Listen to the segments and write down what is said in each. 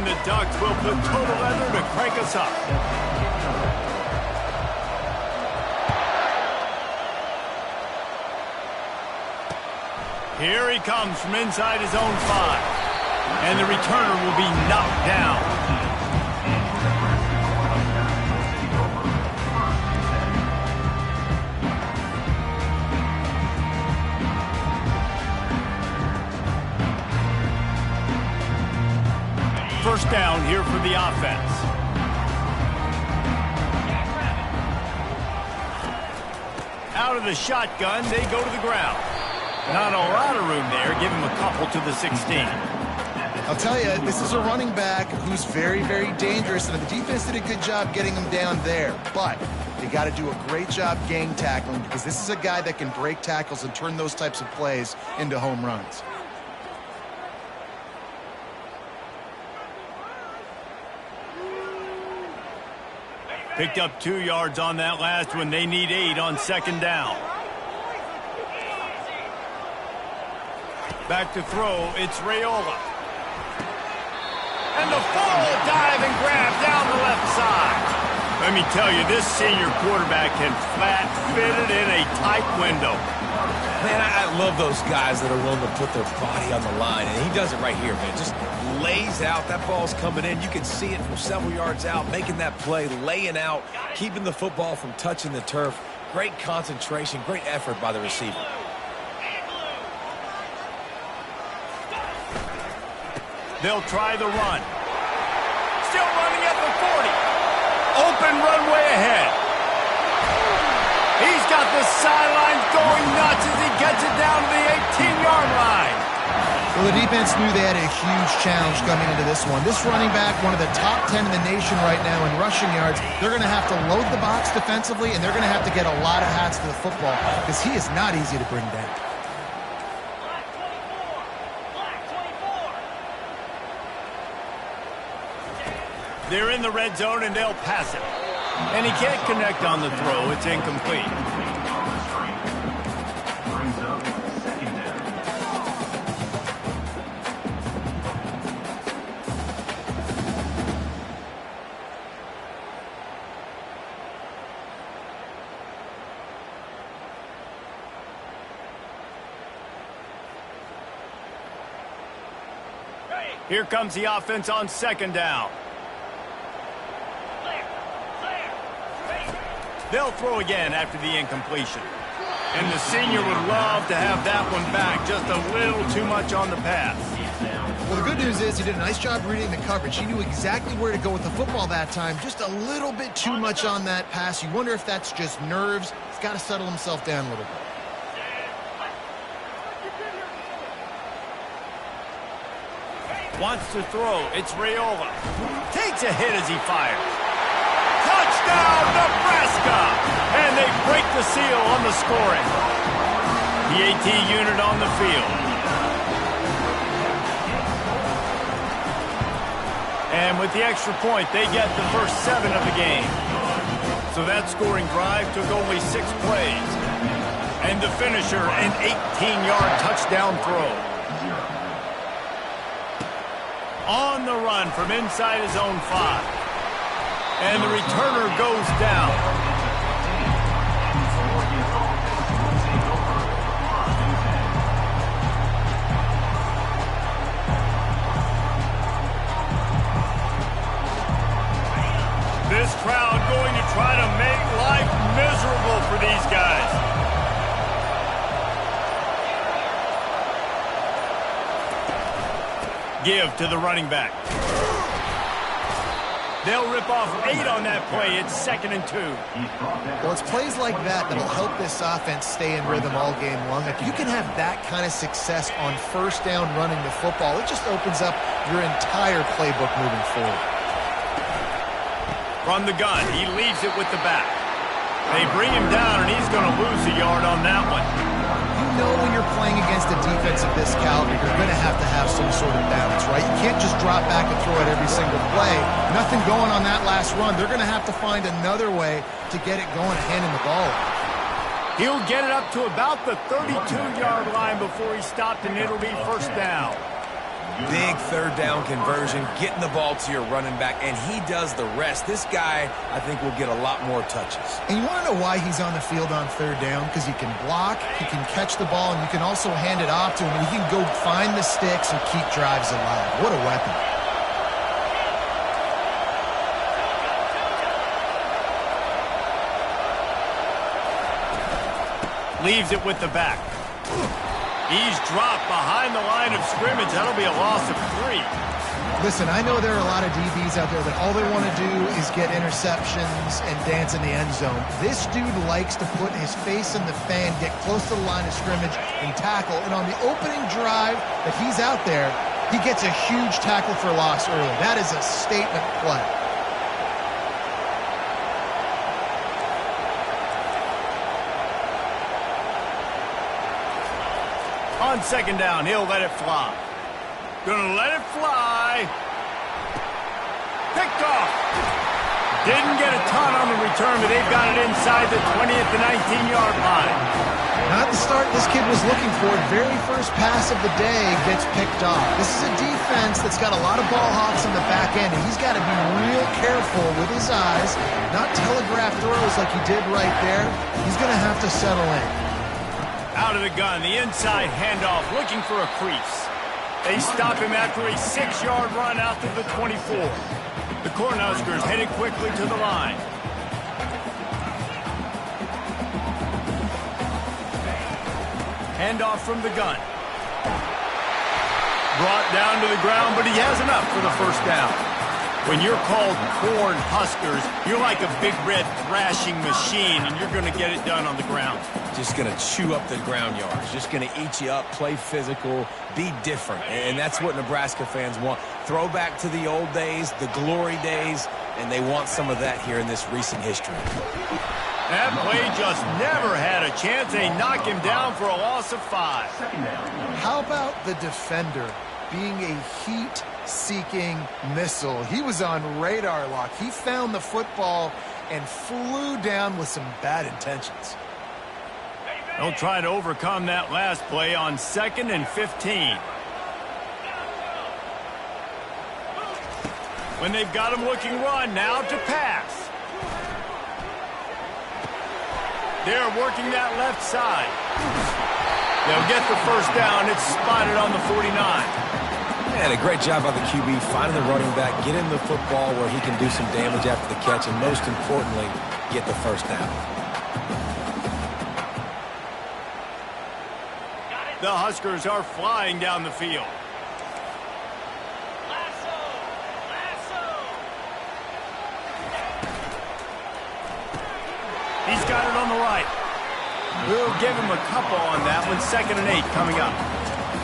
And the Ducks will put total leather to crank us up. Here he comes from inside his own 5. And the returner will be knocked down. First down here for the offense. Out of the shotgun, they go to the ground. Not a lot of room there. Give him a couple to the 16. I'll tell you, this is a running back who's very, very dangerous, and the defense did a good job getting him down there. But they got to do a great job gang tackling, because this is a guy that can break tackles and turn those types of plays into home runs. Picked up 2 yards on that last one. They need 8 on second down. Back to throw. It's Raiola. And the full dive and grab down the left side. Let me tell you, this senior quarterback can flat fit it in a tight window. Man, I love those guys that are willing to put their body on the line, and he does it right here, man. Just lays out. That ball's coming in. You can see it from several yards out, making that play, laying out, keeping the football from touching the turf. Great concentration, great effort by the receiver. They'll try the run. Still running at the 40. Open runway ahead. He's got the sidelines going nuts as he gets it down to the 18-yard line. Well, the defense knew they had a huge challenge coming into this one. This running back, one of the top 10 in the nation right now in rushing yards, they're going to have to load the box defensively, and they're going to have to get a lot of hats to the football because he is not easy to bring down. They're in the red zone, and they'll pass it. And he can't connect on the throw. It's incomplete. Here comes the offense on second down. They'll throw again after the incompletion. And the senior would love to have that one back. Just a little too much on the pass. Well, the good news is he did a nice job reading the coverage. He knew exactly where to go with the football that time. Just a little bit too much on that pass. You wonder if that's just nerves. He's got to settle himself down a little bit. Wants to throw. It's Raiola. Takes a hit as he fires. Touchdown, Nebraska! And they break the seal on the scoring. The AT unit on the field. And with the extra point, they get the first 7 of the game. So that scoring drive took only 6 plays. And the finisher, an 18-yard touchdown throw. On the run from inside his own 5. And the returner goes down. This crowd going to try to make life miserable for these guys. Give to the running back. They'll rip off 8 on that play. It's 2nd and 2. Well, it's plays like that that'll help this offense stay in rhythm all game long. If you can have that kind of success on first down running the football, it just opens up your entire playbook moving forward. From the gun, he leaves it with the back. They bring him down, and he's going to lose a yard on that one. You know when you're playing against a defense of this caliber, you're going to have some sort of balance, right? You can't just drop back and throw it every single play. Nothing going on that last run. They're going to have to find another way to get it going, handing the ball off. He'll get it up to about the 32-yard line before he stopped, and it'll be first down. Big third down conversion, getting the ball to your running back, and he does the rest. This guy, I think, will get a lot more touches. And you want to know why he's on the field on third down? Because he can block, he can catch the ball, and you can also hand it off to him, and he can go find the sticks and keep drives alive. What a weapon. Leaves it with the back. He's dropped behind the line of scrimmage. That'll be a loss of 3. Listen, I know there are a lot of DBs out there that all they want to do is get interceptions and dance in the end zone. This dude likes to put his face in the fan, get close to the line of scrimmage, and tackle. And on the opening drive that he's out there, he gets a huge tackle for loss early. That is a statement play. On second down, he'll let it fly. Gonna let it fly. Picked off. Didn't get a ton on the return, but they've got it inside the 20th to 19-yard line. Not the start this kid was looking for. Very first pass of the day gets picked off. This is a defense that's got a lot of ball hawks in the back end, and he's got to be real careful with his eyes, not telegraph throws like he did right there. He's going to have to settle in. Out of the gun, the inside handoff, looking for a crease. They stop him after a 6-yard run out to the 24. The Cornhuskers headed quickly to the line. Handoff from the gun. Brought down to the ground, but he has enough for the first down. When you're called Cornhuskers, you're like a big red thrashing machine, and you're going to get it done on the ground. Just going to chew up the ground yards. Just going to eat you up, play physical, be different. And that's what Nebraska fans want. Throwback to the old days, the glory days, and they want some of that here in this recent history. That play just never had a chance. They knock him down for a loss of 5. How about the defender being a heat-seeking missile? He was on radar lock. He found the football and flew down with some bad intentions. They'll try to overcome that last play on 2nd and 15. When they've got him looking run, now to pass. They're working that left side. They'll get the first down. It's spotted on the 49. And a great job by the QB finding the running back, get him the football where he can do some damage after the catch, and most importantly, get the first down. The Huskers are flying down the field. He's got it on the right. We'll give him a couple on that one. 2nd and 8 coming up.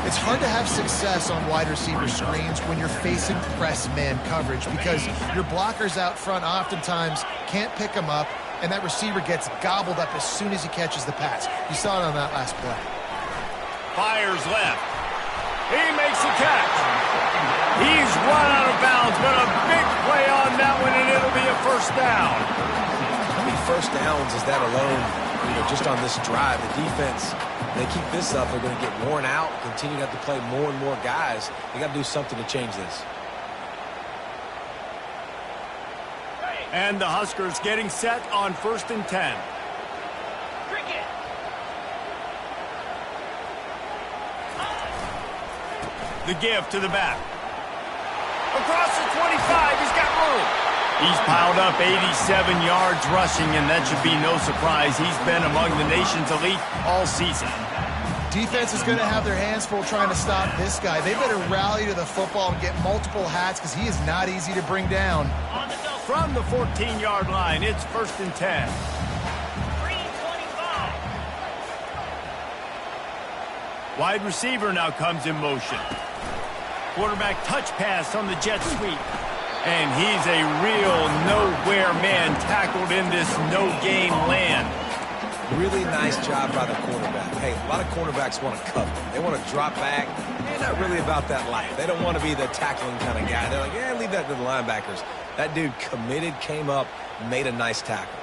It's hard to have success on wide receiver screens when you're facing press man coverage because your blockers out front oftentimes can't pick him up, and that receiver gets gobbled up as soon as he catches the pass. You saw it on that last play. Fires left. He makes the catch. He's run out of bounds, but a big play on that one, and it'll be a first down. How many first downs is that alone, just on this drive? The defense, they keep this up, they're going to get worn out, continue to have to play more and more guys. They got to do something to change this. And the Huskers getting set on 1st and 10. The give to the back. Across the 25, he's got room. He's piled up 87 yards rushing, and that should be no surprise. He's been among the nation's elite all season. Defense is going to have their hands full trying to stop this guy. They better rally to the football and get multiple hats because he is not easy to bring down. From the 14-yard line, it's 1st and 10. Wide receiver now comes in motion. Quarterback touch pass on the jet sweep. And he's a real nowhere man tackled in this no-game land. Really nice job by the quarterback. Hey, a lot of quarterbacks want to cover. They want to drop back. They're not really about that life. They don't want to be the tackling kind of guy. They're like, yeah, leave that to the linebackers. That dude committed, came up, made a nice tackle.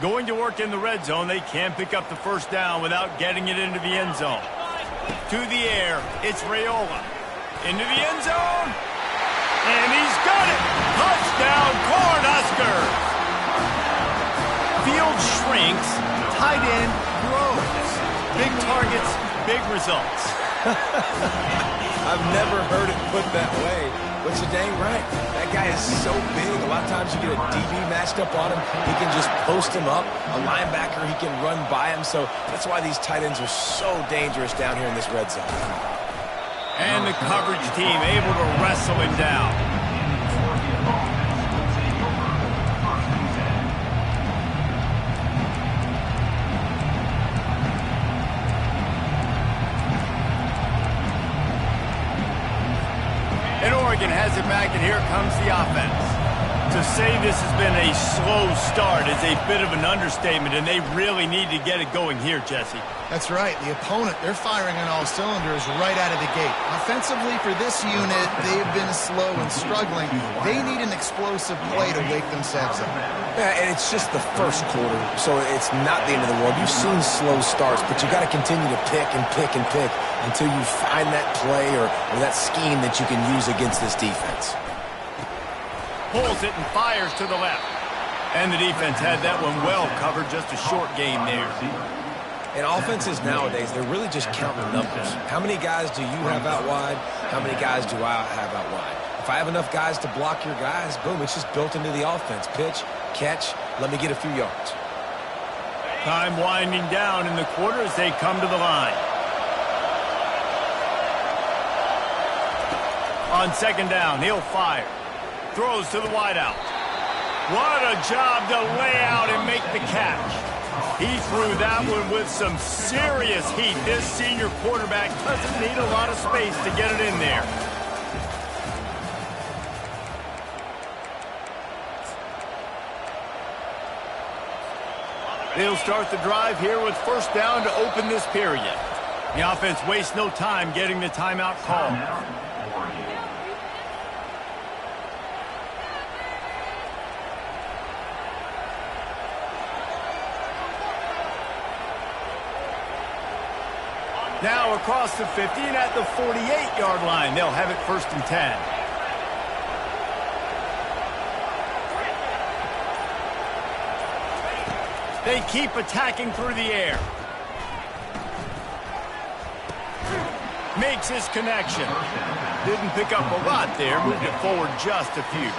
Going to work in the red zone, they can't pick up the first down without getting it into the end zone. To the air, it's Raiola. Into the end zone. And he's got it. Touchdown, Cornhuskers. Field shrinks, tight end grows. Big targets, big results. I've never heard it put that way, but you're dang right. That guy is so big. A lot of times you get a DB matched up on him. He can just post him up. A linebacker, he can run by him. So that's why these tight ends are so dangerous down here in this red zone. And the coverage team able to wrestle him down. And Oregon has it back, and here comes the offense. To say this has been a slow start is a bit of an understatement, and they really need to get it going here, Jesse. That's right. The opponent, they're firing on all cylinders right out of the gate. Offensively, for this unit, they've been slow and struggling. They need an explosive play to wake themselves up. Yeah, and it's just the first quarter, so it's not the end of the world. You've seen slow starts, but you got to continue to pick and pick and pick until you find that play or that scheme that you can use against this defense. Pulls it and fires to the left. And the defense had that one well covered, just a short gain there. And offenses nowadays, they're really just counting numbers. How many guys do you have out wide? How many guys do I have out wide? If I have enough guys to block your guys, boom, it's just built into the offense. Pitch, catch, let me get a few yards. Time winding down in the quarter as they come to the line. On second down, he'll fire. Throws to the wideout. What a job to lay out and make the catch. He threw that one with some serious heat. This senior quarterback doesn't need a lot of space to get it in there. They'll start the drive here with first down to open this period. The offense wastes no time getting the timeout called. Now across the 50 and at the 48-yard line. They'll have it first and 10. They keep attacking through the air. Makes his connection. Didn't pick up a lot there. Moved it forward just a few.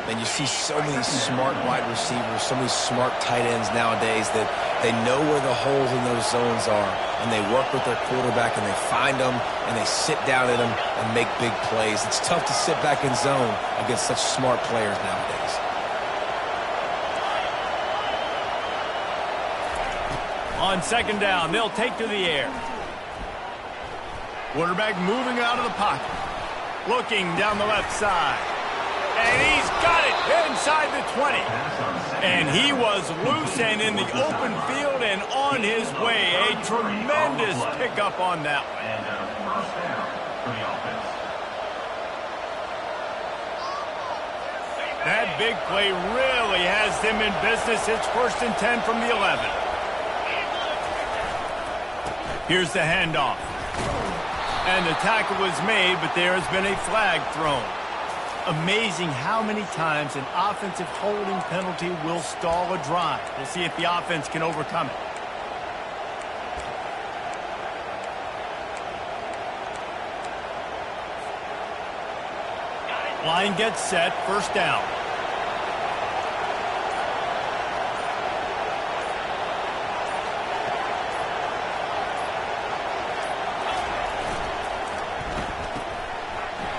And you see so many smart wide receivers, so many smart tight ends nowadays that they know where the holes in those zones are, and they work with their quarterback, and they find them, and they sit down in them and make big plays. It's tough to sit back in zone against such smart players nowadays. On second down, they'll take to the air. Quarterback moving out of the pocket. Looking down the left side. And he's got it inside the 20. And he was loose and in the open field and on his way. A tremendous pickup on that one. That big play really has them in business. It's first and 10 from the 11. Here's the handoff. And the tackle was made, but there has been a flag thrown. Amazing how many times an offensive holding penalty will stall a drive. We'll see if the offense can overcome it. Line gets set, first down.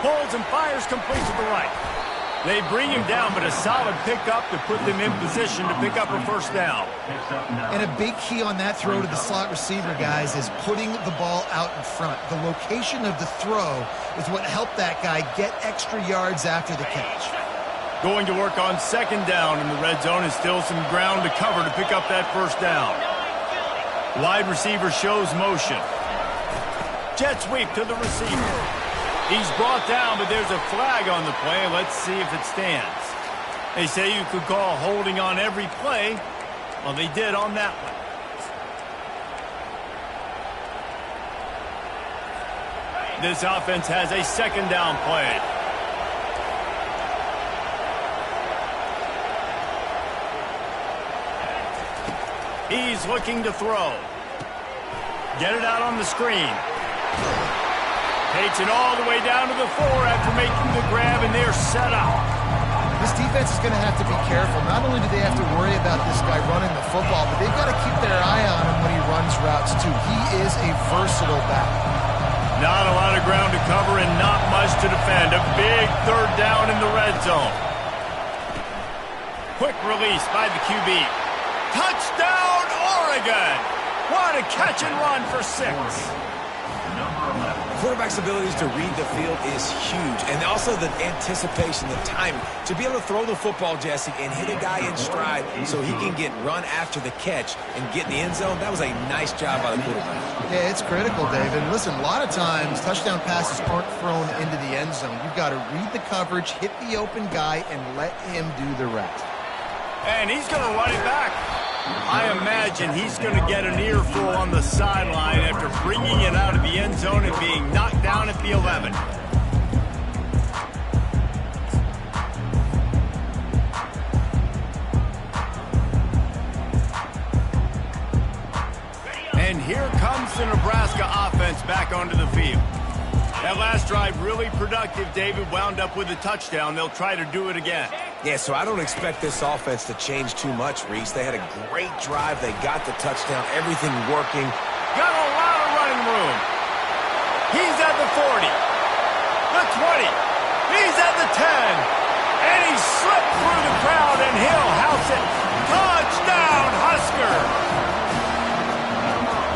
Pulls and fires complete to the right. They bring him down, but a solid pickup to put them in position to pick up a first down. And a big key on that throw to the slot receiver, guys, is putting the ball out in front. The location of the throw is what helped that guy get extra yards after the catch. Going to work on second down in the red zone is still some ground to cover to pick up that first down. Wide receiver shows motion. Jet sweep to the receiver. He's brought down, but there's a flag on the play. Let's see if it stands. They say you could call holding on every play, Well, they did on that one. This offense has a second down play. He's looking to throw. Get it out on the screen. Takes it all the way down to the 4 after making the grab, and they're set up. This defense is going to have to be careful. Not only do they have to worry about this guy running the football, but they've got to keep their eye on him when he runs routes, too. He is a versatile back. Not a lot of ground to cover and not much to defend. A big third down in the red zone. Quick release by the QB. Touchdown, Oregon! What a catch and run for 6. Quarterback's abilities to read the field is huge, and also the anticipation, the timing. To be able to throw the football, Jesse, and hit a guy in stride so he can get run after the catch and get in the end zone, that was a nice job by the quarterback. Yeah, it's critical, David. Listen, a lot of times touchdown passes aren't thrown into the end zone. You've got to read the coverage, hit the open guy, and let him do the rest. And he's going to run it back. I imagine he's going to get an earful on the sideline after bringing it out of the end zone and being knocked down at the 11. And here comes the Nebraska offense back onto the field. That last drive really productive. David wound up with a touchdown. They'll try to do it again. Yeah, so I don't expect this offense to change too much, Reese. They had a great drive. They got the touchdown. Everything working. Got a lot of running room. He's at the 40. The 20. He's at the 10. And he slipped through the crowd, and he'll house it. Touchdown, Husker!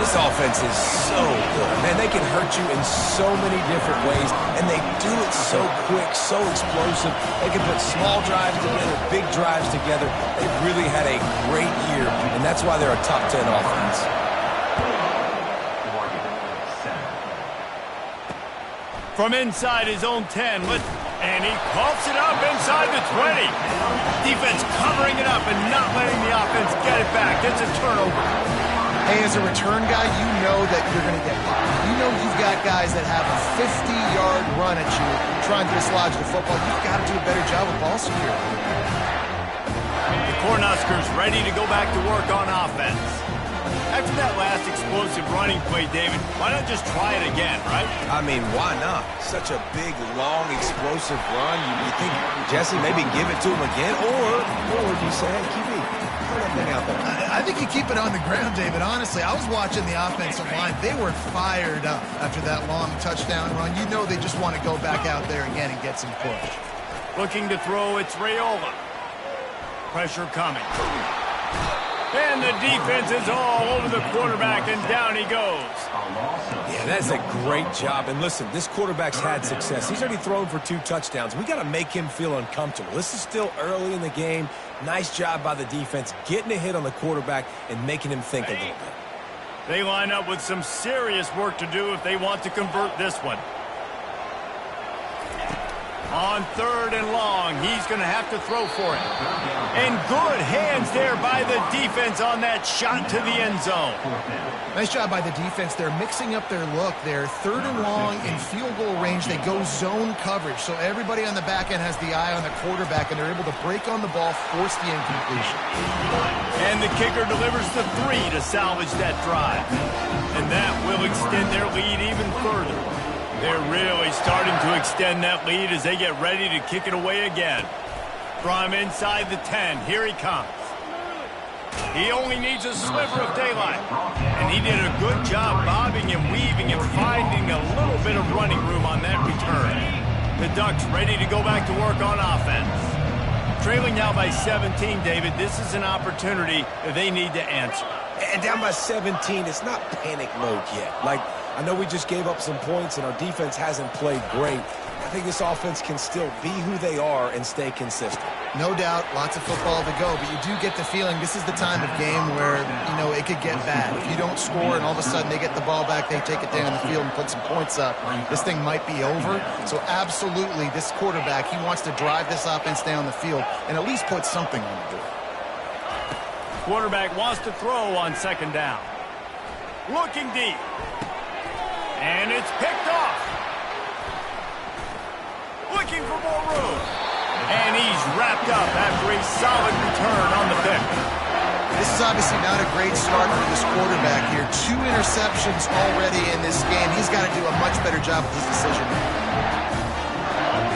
This offense is so good. Man, they can hurt you in so many different ways, and they do it so quick, so explosive. They can put small drives together, big drives together. They've really had a great year, and that's why they're a top 10 offense. From inside his own 10, and he coughs it up inside the 20. Defense covering it up and not letting the offense get it back. It's a turnover. Hey, as a return guy, you know that you're going to get popped. You know you've got guys that have a 50-yard run at you trying to dislodge the football. You've got to do a better job of ball security. The Cornhuskers ready to go back to work on offense. After that last explosive running play, David, why not just try it again, right? I mean, why not? Such a big, long, explosive run. You think, Jesse, maybe give it to him again? Or do you say, hey, QB, throw that thing out there? I think you keep it on the ground, David. Honestly, I was watching the offensive line. They were fired up after that long touchdown run. You know they just want to go back out there again and get some push. Looking to throw, it's Raiola. Pressure coming. And the defense is all over the quarterback, and down he goes. Yeah, that's a great job. And listen, this quarterback's had success. He's already thrown for 2 touchdowns. We got to make him feel uncomfortable. This is still early in the game. Nice job by the defense, getting a hit on the quarterback and making him think a little bit. They line up with some serious work to do if they want to convert this one. On 3rd and long, he's going to have to throw for it. And good hands there by the defense on that shot to the end zone. Nice job by the defense. They're mixing up their look. They're 3rd and long in field goal range. They go zone coverage, so everybody on the back end has the eye on the quarterback, and they're able to break on the ball, force the incompletion. And the kicker delivers the 3 to salvage that drive. And that will extend their lead even further. They're really starting to extend that lead as they get ready to kick it away again. From inside the 10, here he comes. He only needs a sliver of daylight. And he did a good job bobbing and weaving and finding a little bit of running room on that return. The Ducks ready to go back to work on offense. Trailing now by 17, David, this is an opportunity that they need to answer. And down by 17, it's not panic mode yet. Like, I know we just gave up some points and our defense hasn't played great. I think this offense can still be who they are and stay consistent. No doubt, lots of football to go, but you do get the feeling this is the time of game where, you know, it could get bad. If you don't score and all of a sudden they get the ball back, they take it down the field and put some points up, this thing might be over. So absolutely, this quarterback, he wants to drive this offense down the field and at least put something on the board. quarterback wants to throw on second down. Looking deep. And it's picked off. Looking for more room. And he's wrapped up after a solid return on the pick. This is obviously not a great start for this quarterback here. 2 interceptions already in this game. He's got to do a much better job with his decision.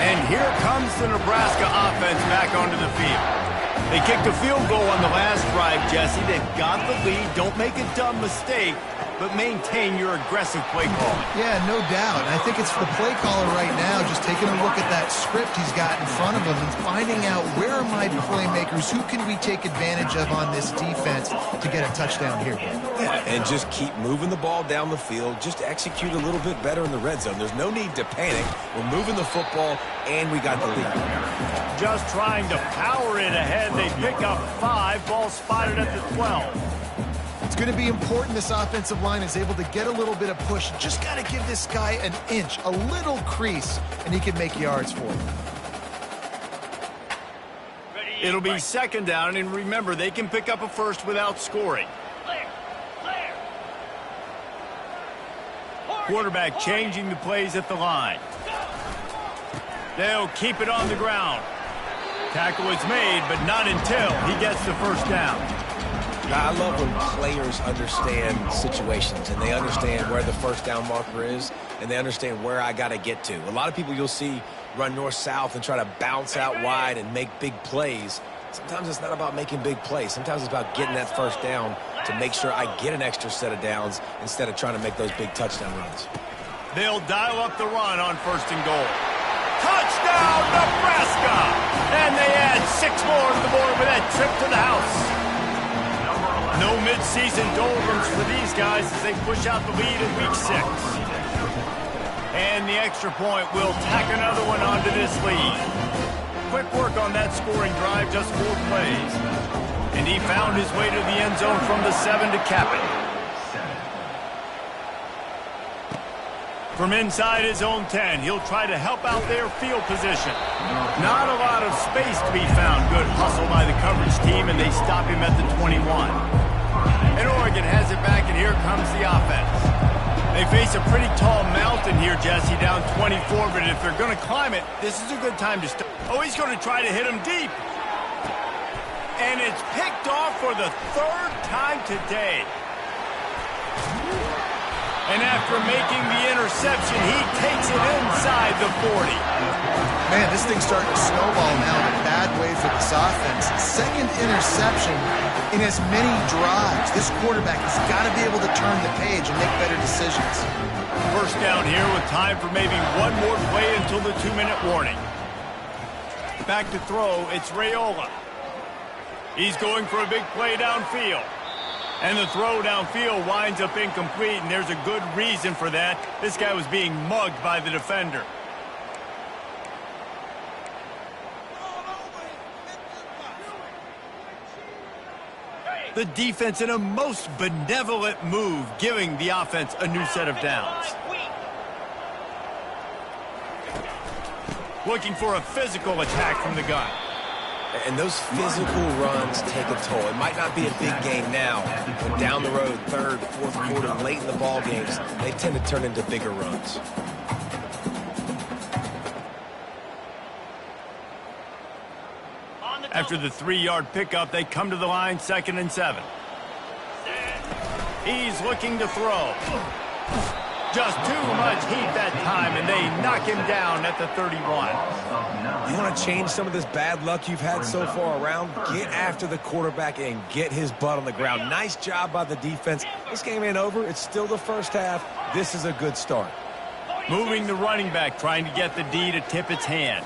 And here comes the Nebraska offense back onto the field. They kicked a field goal on the last drive, Jesse. They've got the lead. Don't make a dumb mistake, but maintain your aggressive play calling. Yeah, no doubt. And I think it's the play caller right now just taking a look at that script he's got in front of him and finding out where are my playmakers, who can we take advantage of on this defense to get a touchdown here. Yeah, and just keep moving the ball down the field. Just execute a little bit better in the red zone. There's no need to panic. We're moving the football, and we got the lead. Just trying to power it ahead. They pick up 5. Ball spotted at the 12. It's going to be important this offensive line is able to get a little bit of push. Just got to give this guy an inch, a little crease, and he can make yards for him. It'll be second down, and remember, they can pick up a first without scoring. Quarterback changing the plays at the line. They'll keep it on the ground. Tackle is made, but not until he gets the first down. I love when players understand situations and they understand where the first down marker is and they understand where I got to get to. A lot of people you'll see run north-south and try to bounce out wide and make big plays. Sometimes it's not about making big plays. Sometimes it's about getting that first down to make sure I get an extra set of downs instead of trying to make those big touchdown runs. They'll dial up the run on first and goal. Touchdown, Nebraska! And they add 6 more to the board with that trip to the house. No midseason doldrums for these guys as they push out the lead in week 6. And the extra point will tack another one onto this lead. Quick work on that scoring drive, just 4 plays. And he found his way to the end zone from the 7 to cap it. From inside his own 10, he'll try to help out their field position. Not a lot of space to be found. Good hustle by the coverage team, and they stop him at the 21. And Oregon has it back, and here comes the offense. They face a pretty tall mountain here, Jesse, down 24, but if they're going to climb it, this is a good time to start. Oh, he's going to try to hit him deep. And it's picked off for the 3rd time today. And after making the interception, he takes it inside the 40. Man, this thing's starting to snowball now in a bad way for this offense. 2nd interception in as many drives. This quarterback has got to be able to turn the page and make better decisions. First down here with time for maybe one more play until the 2-minute warning. Back to throw, it's Raiola. He's going for a big play downfield. And the throw downfield winds up incomplete, and there's a good reason for that. This guy was being mugged by the defender. The defense in a most benevolent move, giving the offense a new set of downs. Looking for a physical attack from the gun. And those physical runs take a toll. It might not be a big game now, but down the road, 3rd, 4th quarter, late in the ball games, they tend to turn into bigger runs. After the 3-yard pickup, they come to the line, 2nd and 7. He's looking to throw. Just too much heat that time, and they knock him down at the 31. You want to change some of this bad luck you've had so far around? Get after the quarterback and get his butt on the ground. Nice job by the defense. This game ain't over. It's still the first half. This is a good start. Moving the running back, trying to get the D to tip its hand.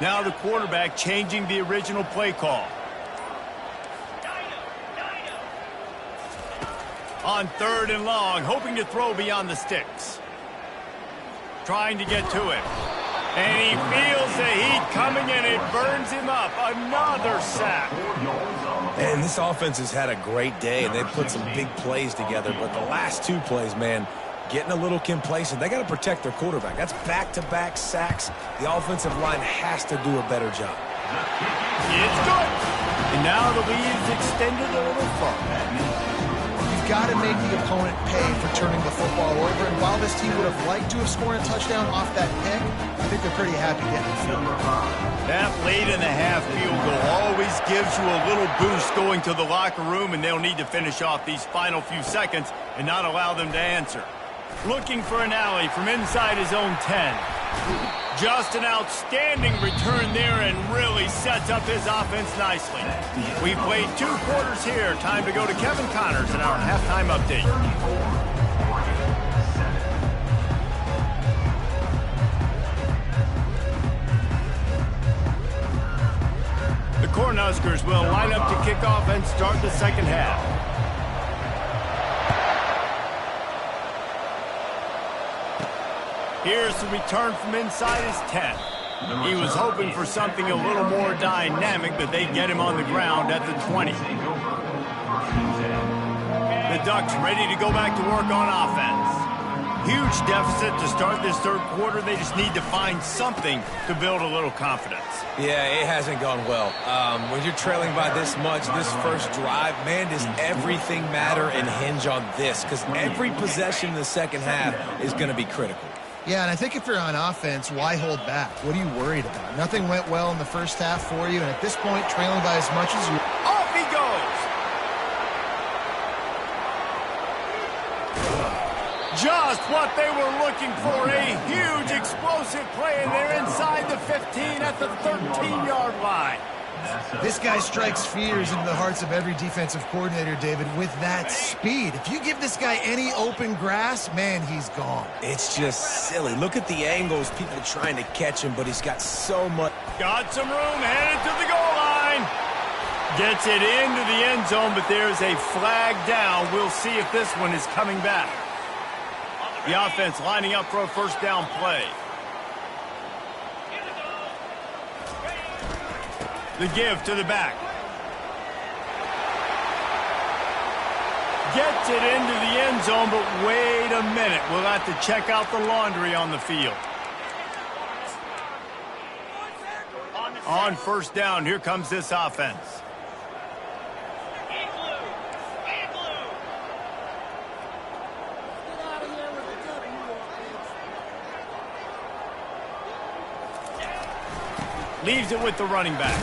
Now the quarterback changing the original play call. On 3rd and long, hoping to throw beyond the sticks. Trying to get to him. And he feels the heat coming and it burns him up. Another sack. And this offense has had a great day, and they've put some big plays together. But the last 2 plays, man, getting a little complacent. They got to protect their quarterback. That's back-to-back sacks. The offensive line has to do a better job. It's good. And now the lead is extended a little further. You've got to make the opponent pay for turning the football over. And while this team would have liked to have scored a touchdown off that pick, I think they're pretty happy getting the field goal. That late in the half field goal always gives you a little boost going to the locker room, and they'll need to finish off these final few seconds and not allow them to answer. Looking for an alley from inside his own 10. Just an outstanding return there and really sets up his offense nicely. We played 2 quarters here. Time to go to Kevin Connors in our halftime update. The Cornhuskers will line up to kick off and start the second half. Here's the return from inside his 10. He was hoping for something a little more dynamic, but they get him on the ground at the 20. The Ducks ready to go back to work on offense. Huge deficit to start this third quarter. They just need to find something to build a little confidence. Yeah, it hasn't gone well. When you're trailing by this much, this first drive, man, does everything matter and hinge on this? Because every possession in the second half is going to be critical. Yeah, and I think if you're on offense, why hold back? What are you worried about? Nothing went well in the first half for you, and at this point, trailing by as much as you... Off he goes! Just what they were looking for, a huge explosive play, and they're inside the 15 at the 13-yard line. This guy strikes fears into the hearts of every defensive coordinator, David, with that speed. If you give this guy any open grass, man, he's gone. It's just silly. Look at the angles, people trying to catch him, but he's got so much. Got some room, headed to the goal line. Gets it into the end zone, but there's a flag down. We'll see if this one is coming back. The offense lining up for a first down play. The give to the back. Gets it into the end zone, but wait a minute. We'll have to check out the laundry on the field. On first down, here comes this offense. Leaves it with the running back.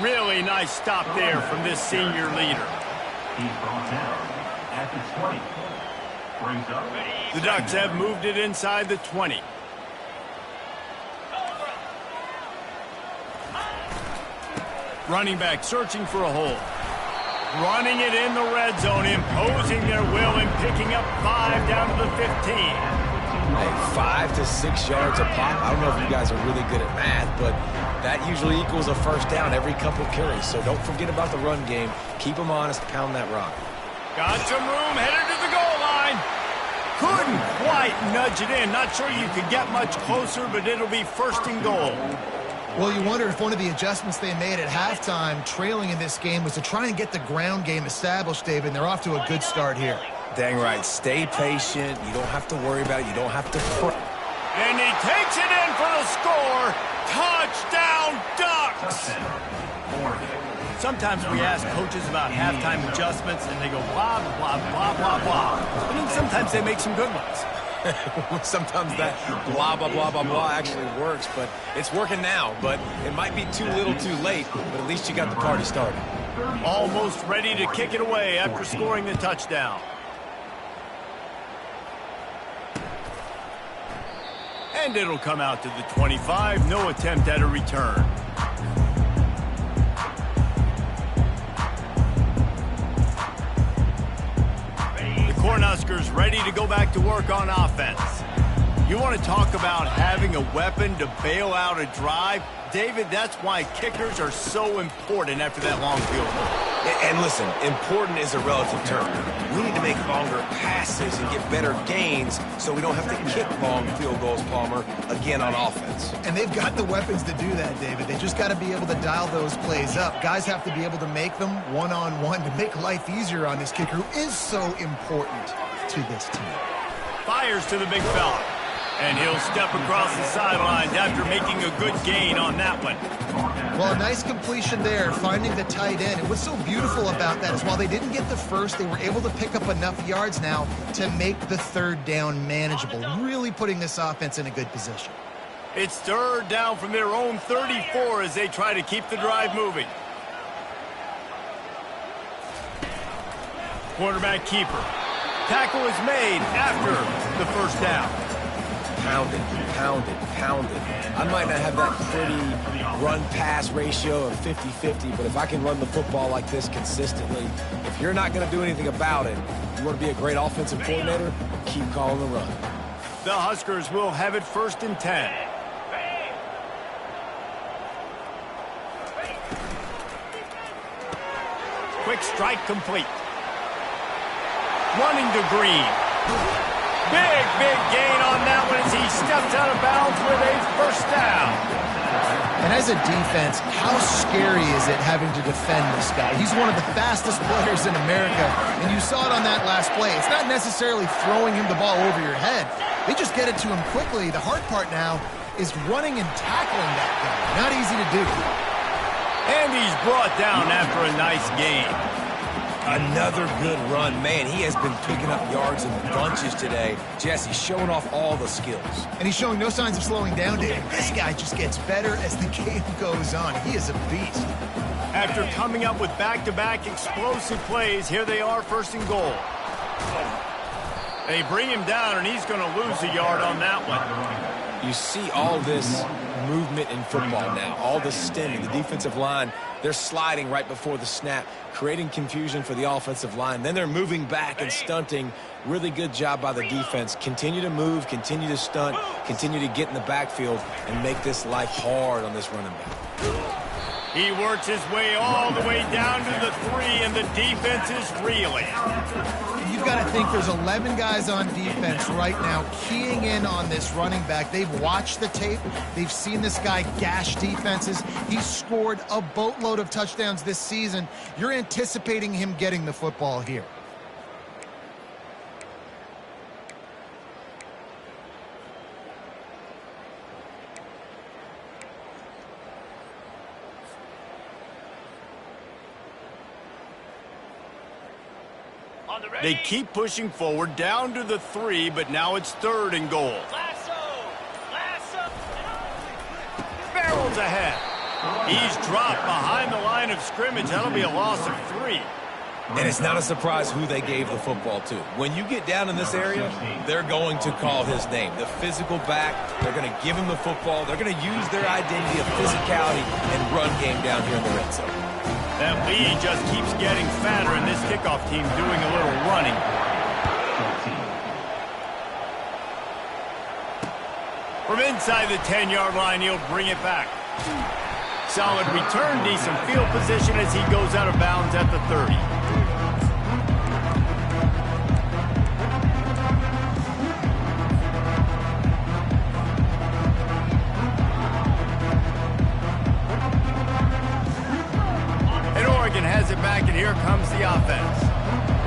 Really nice stop there from this senior leader. He's brought down at the 20. Brings up. The Ducks have moved it inside the 20. Running back searching for a hole. Running it in the red zone, imposing their will and picking up 5 down to the 15. Hey, 5 to 6 yards a pop. I don't know if you guys are really good at math, but that usually equals a first down every couple carries. So don't forget about the run game. Keep them honest, pound that rock. Got some room, headed to the goal line. Couldn't quite nudge it in. Not sure you could get much closer, but it'll be first and goal. Well, you wonder if one of the adjustments they made at halftime, trailing in this game, was to try and get the ground game established, David, and they're off to a good start here. Dang right. Stay patient. You don't have to worry about it. You don't have to... And he takes it in for the score. Touchdown, Ducks! Sometimes we ask coaches about halftime adjustments, and they go blah, blah, blah, blah, blah. And then sometimes they make some good ones. Sometimes that blah, blah, blah, blah, blah actually works, but it's working now. But it might be too little too late, but at least you got the party started. Almost ready to kick it away after scoring the touchdown. And it'll come out to the 25. No attempt at a return. The Cornhuskers ready to go back to work on offense. You want to talk about having a weapon to bail out a drive? David, that's why kickers are so important after that long field goal. And listen, important is a relative term. We need to make longer passes and get better gains so we don't have to kick long field goals, Palmer, again on offense. And they've got the weapons to do that, David. They just got to be able to dial those plays up. Guys have to be able to make them one-on-one to make life easier on this kicker who is so important to this team. Fires to the big fella. And he'll step across the sidelines after making a good gain on that one. Well, a nice completion there, finding the tight end. And what's so beautiful about that is while they didn't get the first, they were able to pick up enough yards now to make the third down manageable, really putting this offense in a good position. It's third down from their own 34 as they try to keep the drive moving. Quarterback keeper. Tackle is made after the first down. Pounded, pounded, pounded. I might not have that pretty run-pass ratio of 50-50, but if I can run the football like this consistently, if you're not going to do anything about it, you want to be a great offensive coordinator, keep calling the run. The Huskers will have it 1st and 10. Quick strike complete. Running to Green. Big gain on that one as he steps out of bounds with a first down. And as a defense, how scary is it having to defend this guy? He's one of the fastest players in America, and you saw it on that last play. It's not necessarily throwing him the ball over your head. They just get it to him quickly. The hard part now is running and tackling that guy. Not easy to do. And he's brought down after a nice gain. Another good run. Man, he has been picking up yards in bunches today. Jesse showing off all the skills. And he's showing no signs of slowing down, Dave. This guy just gets better as the game goes on. He is a beast. After coming up with back-to-back explosive plays, here they are, 1st and goal. They bring him down, and he's going to lose a yard on that one. You see all this movement in football now, all the stemming, the defensive line, they're sliding right before the snap, creating confusion for the offensive line. Then they're moving back and stunting. Really good job by the defense. Continue to move, continue to stunt, continue to get in the backfield and make this life hard on this running back. He works his way all the way down to the 3, and the defense is reeling. You've got to think there's 11 guys on defense right now keying in on this running back. They've watched the tape. They've seen this guy gash defenses. He's scored a boatload of touchdowns this season. You're anticipating him getting the football here. They keep pushing forward down to the 3, but now it's 3rd and goal. Barrels ahead. He's dropped behind the line of scrimmage. That'll be a loss of 3. And it's not a surprise who they gave the football to. When you get down in this area, they're going to call his name. The physical back, they're going to give him the football. They're going to use their identity of physicality and run game down here in the red zone. That lead just keeps getting fatter, and this kickoff team doing a little running. From inside the 10-yard line, he'll bring it back. Solid return, decent field position as he goes out of bounds at the 30. Has it back, and here comes the offense.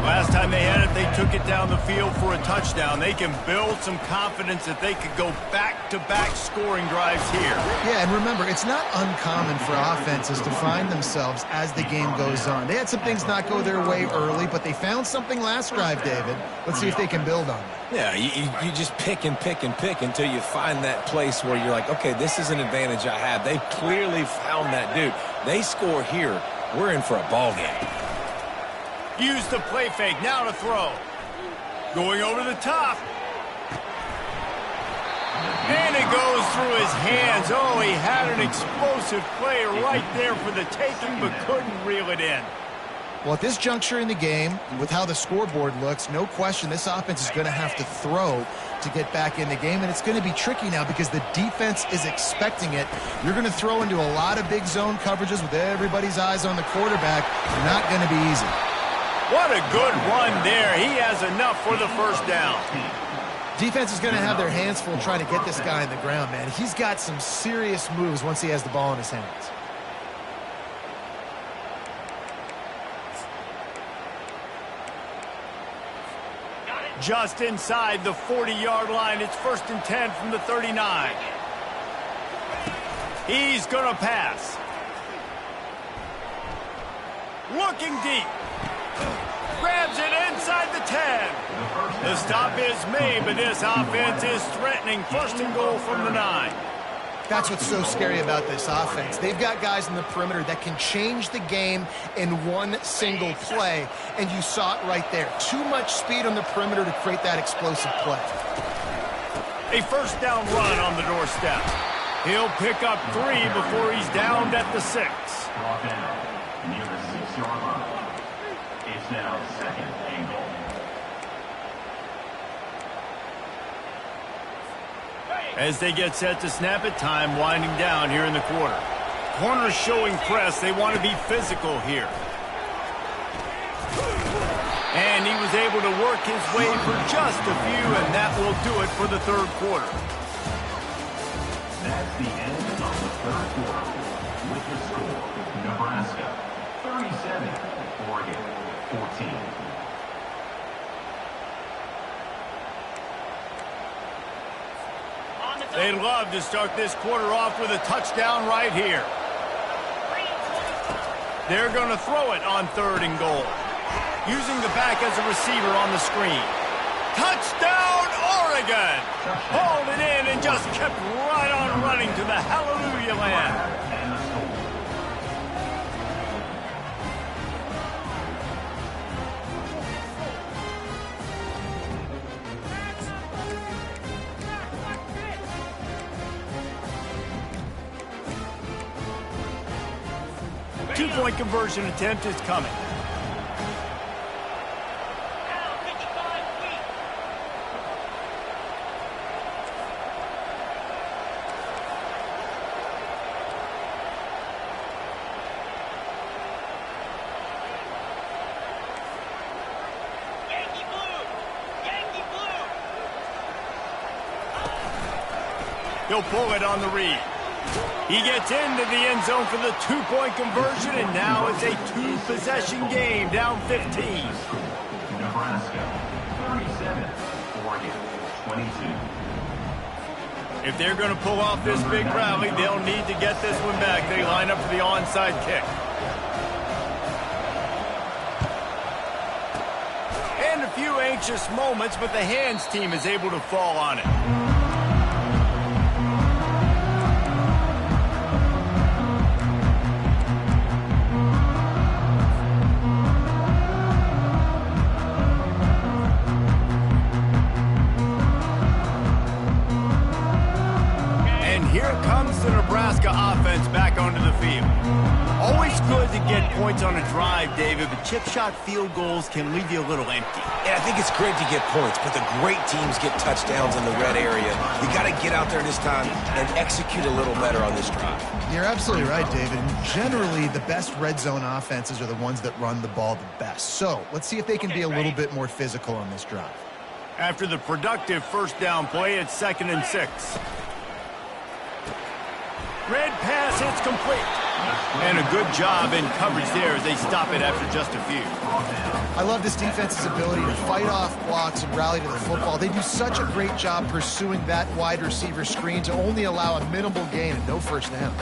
Last time they had it, they took it down the field for a touchdown. They can build some confidence that they could go back-to-back scoring drives here. Yeah, and remember, it's not uncommon for offenses to find themselves as the game goes on. They had some things not go their way early, but they found something last drive, David. Let's see if they can build on it. Yeah, you just pick and pick and pick until you find that place where you're like, okay, this is an advantage I have. They clearly found that dude. They score here. We're in for a ball game. Use the play fake, now to throw. Going over the top. And it goes through his hands. Oh, he had an explosive play right there for the taking, but couldn't reel it in. Well, at this juncture in the game, with how the scoreboard looks, no question this offense is going to have to throw to get back in the game, and it's going to be tricky now because the defense is expecting it. You're going to throw into a lot of big zone coverages with everybody's eyes on the quarterback. Not going to be easy. What a good run there. He has enough for the first down. Defense is going to have their hands full trying to get this guy in the ground, man. He's got some serious moves once he has the ball in his hands. Just inside the 40-yard line. It's 1st and 10 from the 39. He's going to pass. Looking deep. Grabs it inside the 10. The stop is made, but this offense is threatening. First and goal from the 9. That's what's so scary about this offense. They've got guys in the perimeter that can change the game in one single play, and you saw it right there. Too much speed on the perimeter to create that explosive play. A first down run on the doorstep. He'll pick up 3 before he's downed at the 6. Brought down near the 6-yard line. It's now second and goal. As they get set to snap it, time winding down here in the quarter. Corners showing press. They want to be physical here. And he was able to work his way for just a few, and that will do it for the third quarter. That's the end of the third quarter. With the score, Nebraska 37, Oregon 14. They'd love to start this quarter off with a touchdown right here. They're going to throw it on 3rd and goal. Using the back as a receiver on the screen. Touchdown, Oregon! Hauled it in and just kept right on running to the hallelujah land. 2-point conversion attempt is coming. He'll pull it on the read. He gets into the end zone for the 2-point conversion, and now it's a 2-possession game, down 15. Nebraska 37, Oregon 22. If they're going to pull off this big rally, they'll need to get this one back. They line up for the onside kick. And a few anxious moments, but the hands team is able to fall on it. The Nebraska offense back onto the field. Always good to get points on a drive, David, but chip shot field goals can leave you a little empty. And I think it's great to get points, but the great teams get touchdowns in the red area. You got to get out there this time and execute a little better on this drive. You're absolutely right, David. And generally, the best red zone offenses are the ones that run the ball the best. So let's see if they can be a little bit more physical on this drive. After the productive first down play, it's 2nd and 6. Red pass, it's complete. And a good job in coverage there as they stop it after just a few. I love this defense's ability to fight off blocks and rally to the football. They do such a great job pursuing that wide receiver screen to only allow a minimal gain and no first down.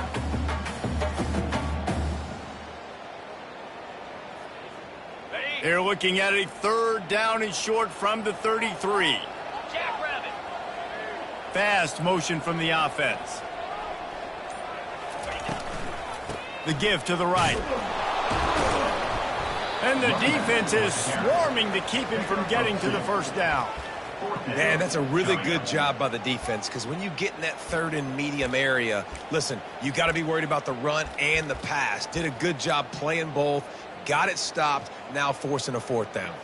They're looking at a 3rd down and short from the 33. Fast motion from the offense. The give to the right. And the defense is swarming to keep him from getting to the first down. Man, that's a really good job by the defense, because when you get in that 3rd and medium area, listen, you got to be worried about the run and the pass. Did a good job playing both, got it stopped, now forcing a 4th down.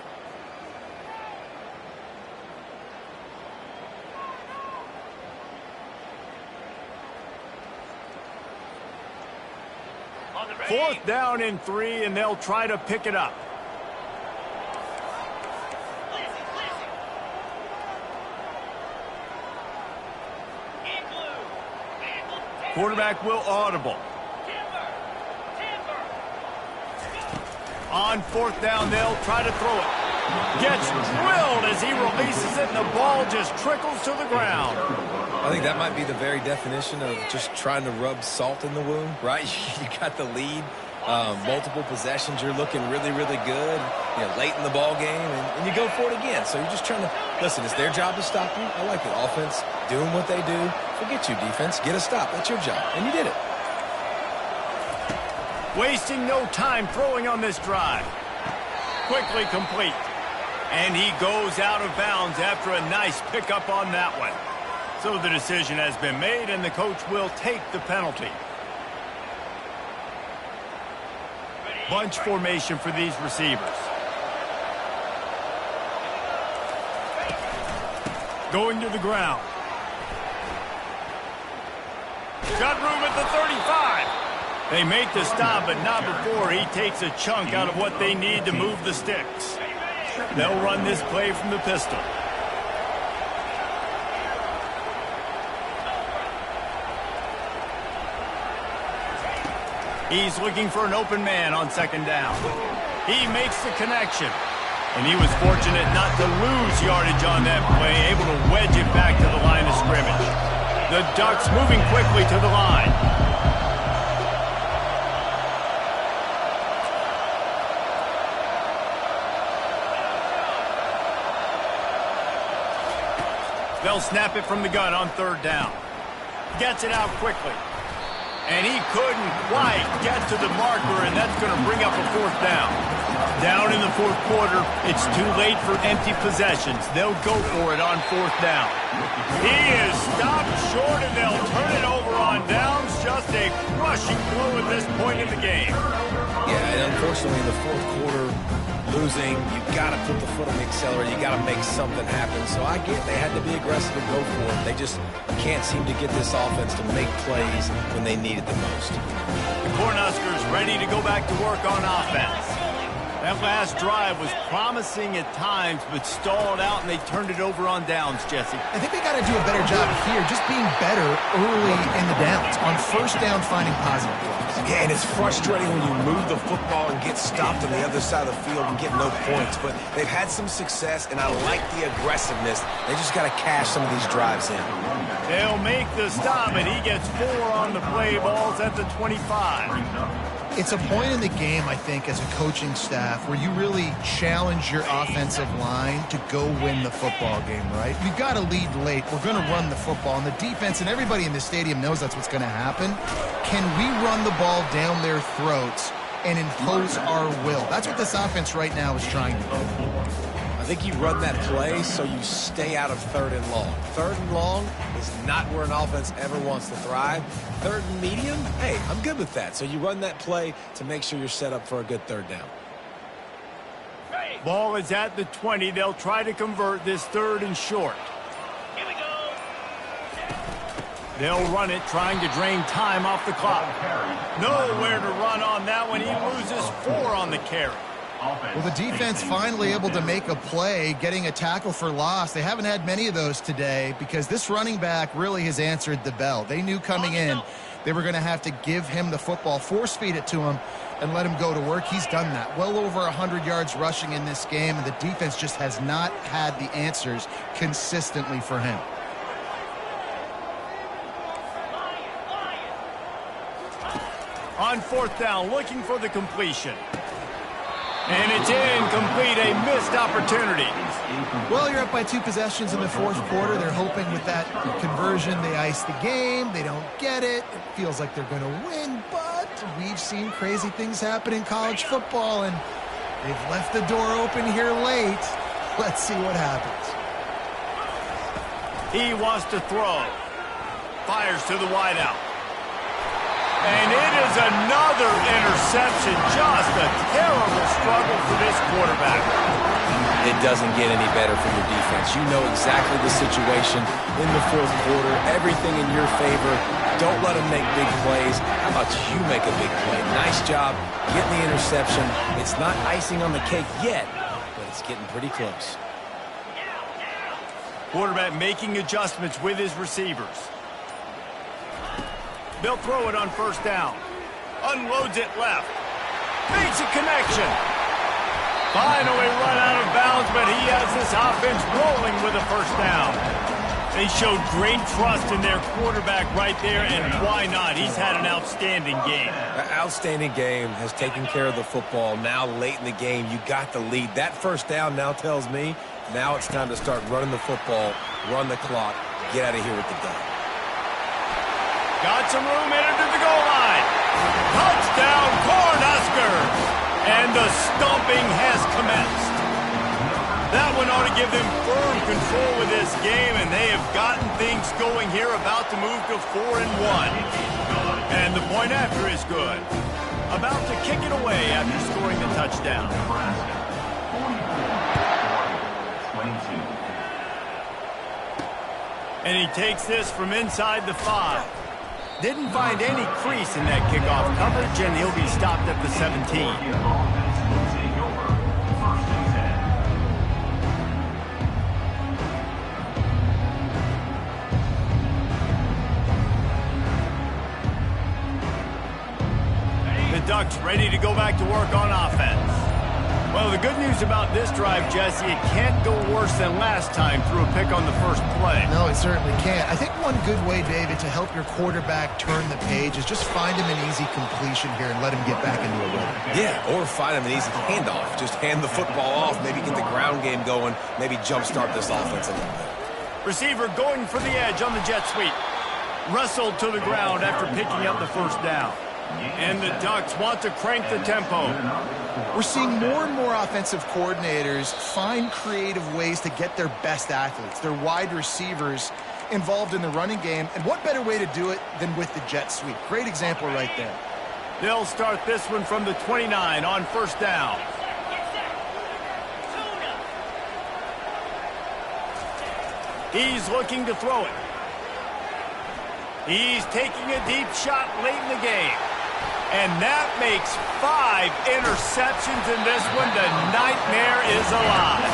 Fourth down and 3, and they'll try to pick it up. Quarterback will audible. On 4th down, they'll try to throw it. Gets drilled as he releases it, and the ball just trickles to the ground. I think that might be the very definition of just trying to rub salt in the wound, right? You got the lead Multiple possessions, you're looking really, really good, late in the ball game, and you go for it again. So you're just trying to, listen, it's their job to stop you. I like it. Offense, doing what they do. Forget you, defense. Get a stop. That's your job, and you did it. Wasting no time throwing on this drive. Quickly complete. And he goes out of bounds after a nice pickup on that one. So the decision has been made, and the coach will take the penalty. Bunch formation for these receivers. Going to the ground. Got room at the 35. They make the stop, but not before he takes a chunk out of what they need to move the sticks. They'll run this play from the pistol. He's looking for an open man on second down. He makes the connection. And he was fortunate not to lose yardage on that play, able to wedge it back to the line of scrimmage. The Ducks moving quickly to the line. They'll snap it from the gun on third down. Gets it out quickly. And he couldn't quite get to the marker, and that's going to bring up a fourth down. Down in the fourth quarter, it's too late for empty possessions. They'll go for it on fourth down. He is stopped short, and they'll turn it over on downs. Just a crushing blow at this point in the game. Yeah, and unfortunately in the fourth quarter, losing, you got to put the foot on the accelerator. You got to make something happen. So I get they had to be aggressive and go for it. They just can't seem to get this offense to make plays when they need it the most. The Cornhuskers ready to go back to work on offense. That last drive was promising at times, but stalled out, and they turned it over on downs, Jesse. I think they got to do a better job here, just being better early in the downs. On first down, finding positive plays. Yeah, and it's frustrating when you move the football and get stopped on the other side of the field and get no points. But they've had some success, and I like the aggressiveness. They just got to cash some of these drives in. They'll make the stop, and he gets 4 on the play. Balls at the 25. It's a point in the game, I think, as a coaching staff, where you really challenge your offensive line to go win the football game, right? We've got to lead late. We're going to run the football. And the defense and everybody in the stadium knows that's what's going to happen. Can we run the ball down their throats and impose our will? That's what this offense right now is trying to do. I think you run that play so you stay out of third and long. Third and long is not where an offense ever wants to thrive. Third and medium, hey, I'm good with that. So you run that play to make sure you're set up for a good third down. Ball is at the 20. They'll try to convert this third and short. Here we go. They'll run it, trying to drain time off the clock. Nowhere to run on that one. He loses 4 on the carry. Well, the defense finally able to make a play, getting a tackle for loss. They haven't had many of those today because this running back really has answered the bell. They knew coming in they were going to have to give him the football, force feed it to him, and let him go to work. He's done that. Well over 100 yards rushing in this game, and the defense just has not had the answers consistently for him. On fourth down, looking for the completion. And it's incomplete, a missed opportunity. Well, you're up by 2 possessions in the fourth quarter. They're hoping with that conversion they ice the game. They don't get it. It feels like they're going to win, but we've seen crazy things happen in college football, and they've left the door open here late. Let's see what happens. He wants to throw. Fires to the wideout. And it is another interception. Just a terrible struggle for this quarterback. It doesn't get any better for your defense. You know exactly the situation in the fourth quarter. Everything in your favor. Don't let them make big plays. How about you make a big play? Nice job getting the interception. It's not icing on the cake yet, but it's getting pretty close. Quarterback making adjustments with his receivers. They'll throw it on first down. Unloads it left. Makes a connection. Finally run out of bounds, but he has this offense rolling with a first down. They showed great trust in their quarterback right there, and why not? He's had an outstanding game. An outstanding game, has taken care of the football. Now late in the game, you got the lead. That first down now tells me now it's time to start running the football, run the clock, get out of here with the dub. Got some room headed to the goal line. Touchdown, Cornhuskers! And the stomping has commenced. That one ought to give them firm control with this game, and they have gotten things going here, about to move to 4-1. And the point after is good. About to kick it away after scoring the touchdown. And he takes this from inside the 5. Didn't find any crease in that kickoff coverage, and he'll be stopped at the 17. Ducks ready to go back to work on offense. Well, the good news about this drive, Jesse, it can't go worse than last time through a pick on the first play. No, it certainly can't. I think one good way, David, to help your quarterback turn the page is just find him an easy completion here and let him get back into a rhythm. Yeah, or find him an easy handoff. Just hand the football off, maybe get the ground game going, maybe jumpstart this offense a little bit. Receiver going for the edge on the jet sweep. Wrestled to the ground after picking up the first down. And the Ducks want to crank the tempo. We're seeing more and more offensive coordinators find creative ways to get their best athletes, their wide receivers, involved in the running game. And what better way to do it than with the jet sweep? Great example right there. They'll start this one from the 29 on first down. He's looking to throw it. He's taking a deep shot late in the game. And that makes 5 interceptions in this one. The nightmare is alive.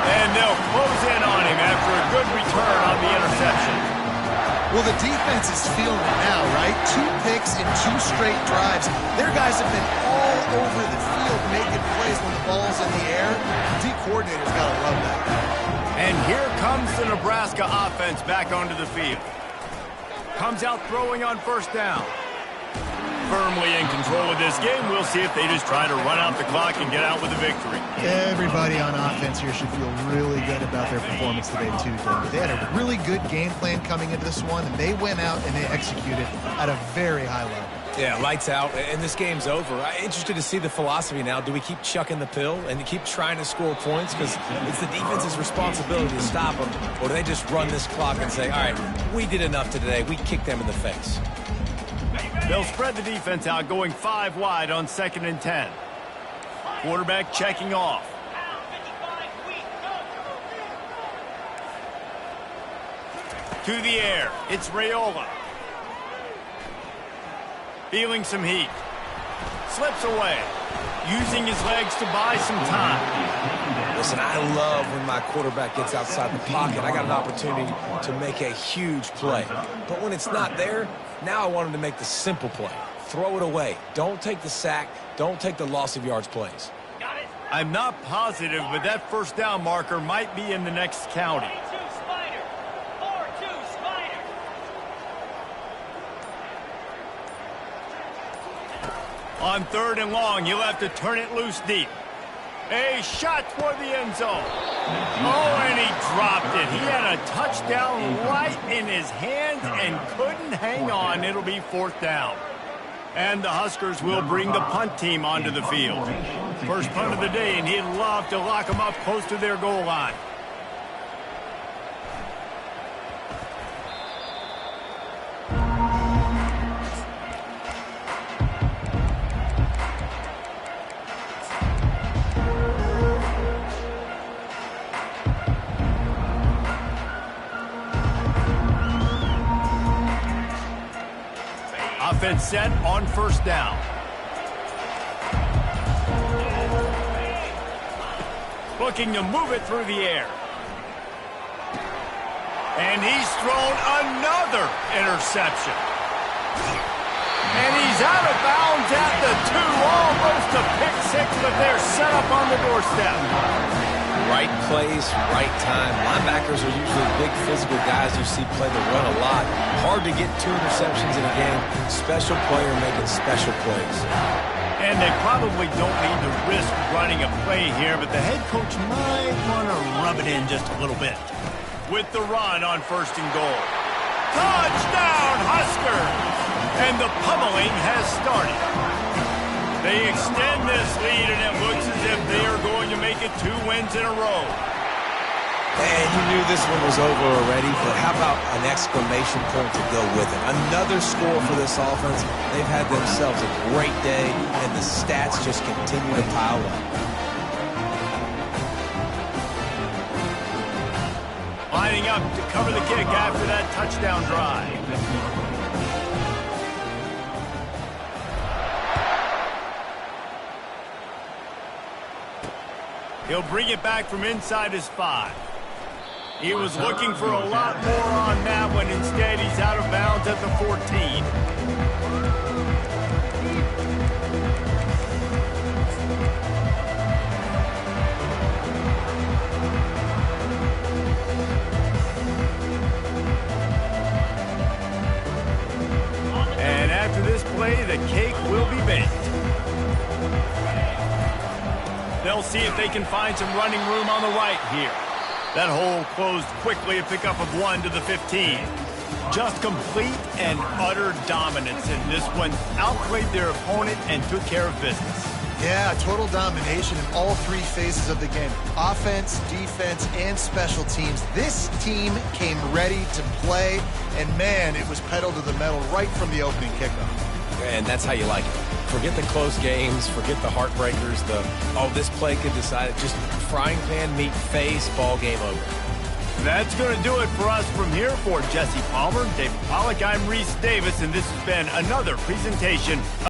And they'll close in on him after a good return on the interception. Well, the defense is feeling it now, right? 2 picks in 2 straight drives. Their guys have been all over the field making plays when the ball's in the air. The D coordinator's got to love that. And here comes the Nebraska offense back onto the field. Comes out throwing on first down. Firmly in control of this game. We'll see if they just try to run out the clock and get out with a victory. Everybody on offense here should feel really good about their performance today, too, David. They had a really good game plan coming into this one, and they went out and they executed at a very high level. Yeah, lights out, and this game's over. I'm interested to see the philosophy now. Do we keep chucking the pill and keep trying to score points? Because it's the defense's responsibility to stop them. Or do they just run this clock and say, all right, we did enough today. We kicked them in the face. They'll spread the defense out, going 5 wide on 2nd and 10. Quarterback checking off. To the air. It's Raiola. Feeling some heat. Slips away. Using his legs to buy some time. Listen, I love when my quarterback gets outside the pocket. I got an opportunity to make a huge play. But when it's not there, now I want him to make the simple play. Throw it away. Don't take the sack. Don't take the loss of yards plays. I'm not positive, but that first down marker might be in the next county. On 3rd and long, he'll have to turn it loose deep. A shot toward the end zone. Oh, and he dropped it. He had a touchdown right in his hands and couldn't hang on. It'll be 4th down. And the Huskers will bring the punt team onto the field. First punt of the day, and he'd love to lock them up close to their goal line. Offense set on first down. Looking to move it through the air. And he's thrown another interception. And he's out of bounds at the 2. Almost a pick 6, but they're set up on the doorstep. right place, right time. Linebackers are usually big physical guys you see play the run a lot. Hard to get 2 interceptions in a game. Special player making special plays. And they probably don't need to risk running a play here, but the head coach might want to rub it in just a little bit. With the run on 1st and goal. Touchdown, Huskers! And the pummeling has started. They extend this lead, and it looks as if they are going to make it 2 wins in a row. And you knew this one was over already, but how about an exclamation point to go with it? Another score for this offense. They've had themselves a great day, and the stats just continue to pile up. Lining up to cover the kick after that touchdown drive. He'll bring it back from inside his 5. He was looking for a lot more on that one. Instead, he's out of bounds at the 14. And after this play, the cake will be baked. They'll see if they can find some running room on the right here. That hole closed quickly, a pickup of 1 to the 15. Just complete and utter dominance in this one. Outplayed their opponent and took care of business. Yeah, total domination in all 3 phases of the game. Offense, defense, and special teams. This team came ready to play, and man, it was pedal to the metal right from the opening kickoff. And that's how you like it. Forget the close games, forget the heartbreakers, this play could decide it. Just frying pan meet face, ball game over. That's going to do it for us from here. For Jesse Palmer, David Pollack, I'm Reese Davis, and this has been another presentation